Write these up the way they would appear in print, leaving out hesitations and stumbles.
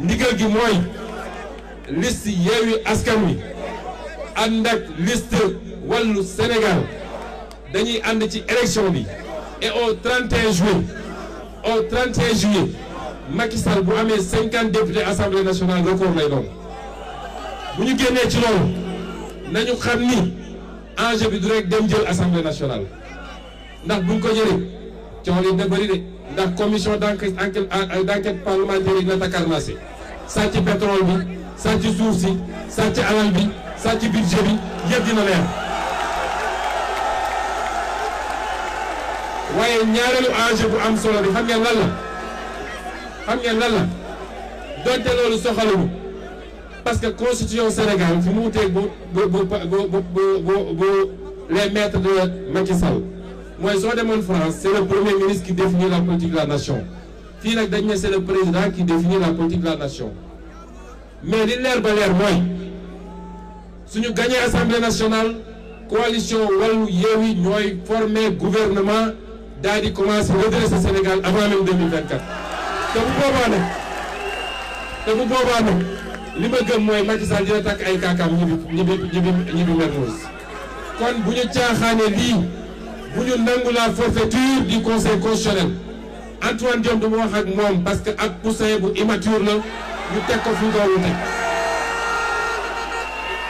ndigal gi mooy liste Yewwi Askan Wi ànd ak liste Wallu Sénégal dañuy ànd ci élection bi et au 31 juillet Macky Sall bu amee 50 députés assemblée nationale record lay doon bu ñu génnee ci loolu nañu xam ni enjeu bi du rek dem jël assemblée nationale ndax buñ ko jëlee coow li na bëri de ndax commission d'enquête parlementaire yi na takarnase sàcc pétrole bi sàcc suuf si sàcc alal bi sàcc budget bi yëpp dina leer waaye ñaareelu enjeu bu am solo bi xam ngeen lan la donte loolu soxaluñu parce que constitution Sénégal fi mu wuteeg bu les maîtres de Macky Sall mooy soo demoon France c'est le premier ministre qui définit la politique de la nation fii nag dañ ne c'est le président qui définit la politique de la nation mais li leer ba leer mooy suñu gagné assemblée nationale coalition Wallu Yewwi ñooy former gouvernement daal di commencer redresser Sénégal avant même 2024 te bu boobaa nag li ma gëm mooy Macky Sall dina takk ay kaakaam ñibbi Mermoz kon bu ñu caaxaane lii bu ñu nangu la forfaiture du conseil constitutionnel Antoine Diome du ma wax ak moom parce que ak poussin bu immature la ñu teg ko fu nga wute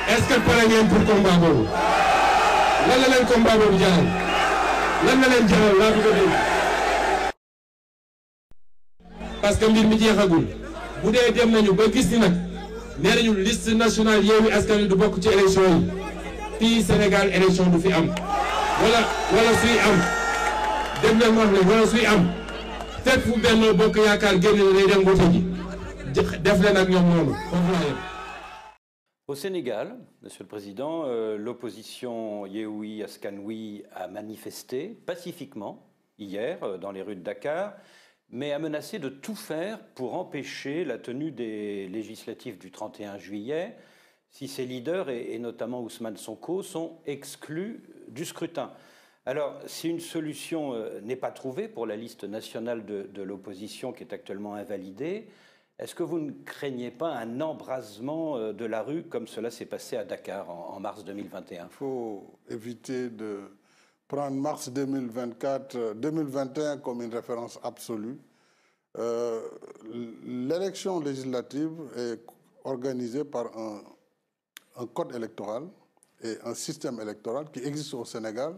est-ce que pare ngeen pour combat boobu lan la leen combat boobu jaral lan la leen jaral laa bëgg a dégg parce que mbir mi jeexagul bu dee dem nañu ba gis ni nag nee nañu liste nationale Yewwi Askan Wi du bokk ci élection yi fii Sénégal élection du fi am wala suy am dem leen wax ne wala suy am fépp fu Benno Bokk Yaakaar génn na day dem vote ji def leen ak ñoom noonu foofu laa yem. Au Sénégal, Monsieur le Président, l'opposition Yewwi Askan Wi a manifesté pacifiquement hier dans les rues de Dakar, mais a menacé de tout faire pour empêcher la tenue des législatives du 31 juillet si ses leaders, et notamment Ousmane Sonko, sont exclus du scrutin. Alors, si une solution n'est pas trouvée pour la liste nationale de l'opposition qui est actuellement invalidée, est-ce que vous ne craignez pas un embrasement de la rue comme cela s'est passé à Dakar en mars 2021? Il faut éviter de prendre mars 2021 comme une référence absolue. L'élection législative est organisée par un code électoral et un système électoral qui existe au Sénégal,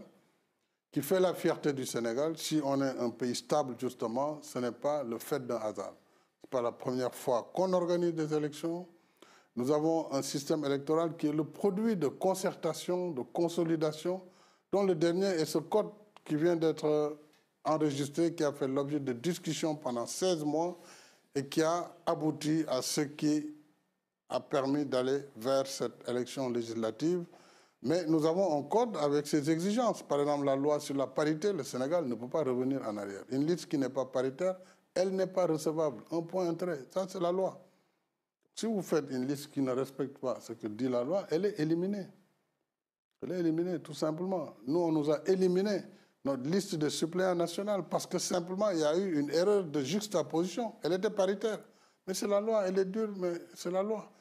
qui fait la fierté du Sénégal. Si on est un pays stable, justement, ce n'est pas le fait d'un hasard. Ce n'est pas la première fois qu'on organise des élections. Nous avons un système électoral qui est le produit de concertation, de consolidation, dont le dernier est ce code qui vient d'être enregistré, qui a fait l'objet de discussions pendant 16 mois et qui a abouti à ce qui a permis d'aller vers cette élection législative. Mais nous avons un code avec ses exigences. Par exemple, la loi sur la parité, le Sénégal ne peut pas revenir en arrière. Une liste qui n'est pas paritaire, elle n'est pas recevable. Un point, un trait. Ça, c'est la loi. Si vous faites une liste qui ne respecte pas ce que dit la loi, elle est éliminée. Elle est éliminée, tout simplement. Nous, on nous a éliminé notre liste de suppléants nationaux parce que simplement, il y a eu une erreur de juxtaposition. Elle était paritaire. Mais c'est la loi, elle est dure, mais c'est la loi.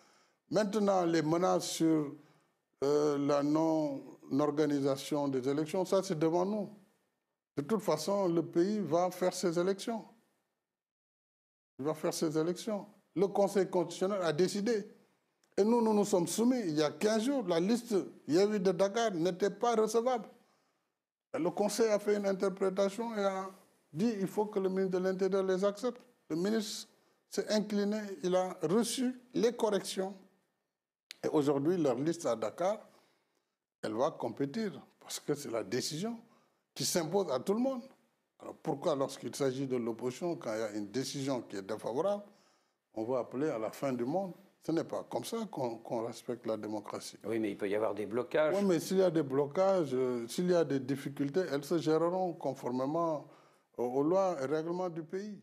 Maintenant, les menaces sur la non-organisation des élections, ça, c'est devant nous. De toute façon, le pays va faire ses élections. Il va faire ses élections. Le Conseil constitutionnel a décidé. Et nous nous sommes soumis. Il y a 15 jours, la liste Yewwi de Dakar n'était pas recevable. Et le Conseil a fait une interprétation et a dit qu'il faut que le ministre de l'Intérieur les accepte. Le ministre s'est incliné, il a reçu les corrections. Et aujourd'hui, leur liste à Dakar, elle va compétir parce que c'est la décision qui s'impose à tout le monde. Alors pourquoi, lorsqu'il s'agit de l'opposition, quand il y a une décision qui est défavorable, on va appeler à la fin du monde? Ce n'est pas comme ça qu'on respecte la démocratie. Oui, mais il peut y avoir des blocages. Oui, mais s'il y a des blocages, s'il y a des difficultés, elles se géreront conformément aux lois et règlements du pays.